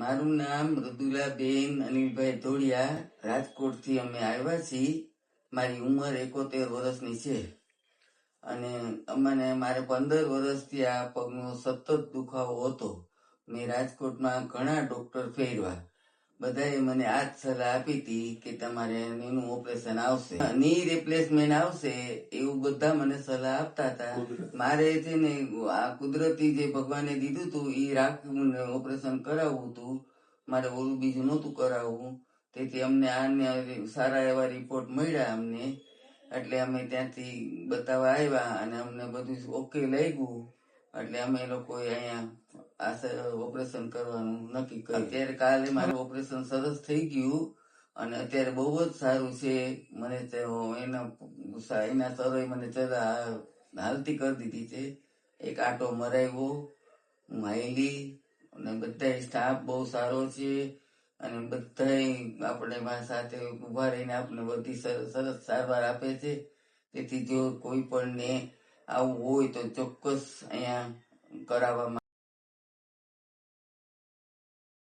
મારું નામ મૃદુલાબેન અનિલભાઈ ધોળિયા, રાજકોટથી અમે આવ્યા છીએ. મારી ઉંમર 71 વર્ષની છે અને મારે 15 વર્ષથી આ પગનો સતત દુખાવો હતો. મેં રાજકોટમાં ઘણા ડોક્ટર ફેરવા, બધાએ મને આ જ સલાહ આપી હતી કે તમારે એનું ઓપરેશન આવશે, ની રિપ્લેસમેન્ટ આવશે, એવું બધા મને સલાહ આપતા હતા. મારે છે ને આ કુદરતી જે ભગવાને દીધું હતું એ રાખવું, ઓપરેશન કરાવવું હતું. મારે ઓલું બીજું નહોતું કરાવવું. તેથી અમને આને સારા એવા રિપોર્ટ મળ્યા અમને, એટલે અમે ત્યાંથી બતાવવા આવ્યા અને અમને બધું ઓકે લાગ્યું. એટલે અમે લોકોએ અહીંયા ઓપરેશન કરવાનું નક્કી કર્યું. અત્યારે કાલે મારું ઓપરેશન સરસ થઈ ગયું અને અત્યારે બહુ જ સારું છે. મને એના સરોએ મને હાલતી કરી દીધી છે. એક આટો મરાવ્યો, હું હાલી, અને બધા સ્ટાફ બહુ સારો છે અને બધા આપણે સાથે ઉભા રહીને આપણે બધી સરસ સારવાર આપે છે. તેથી જો કોઈ પણ ને આવું હોય તો ચોક્કસ અહીંયા કરાવવામાં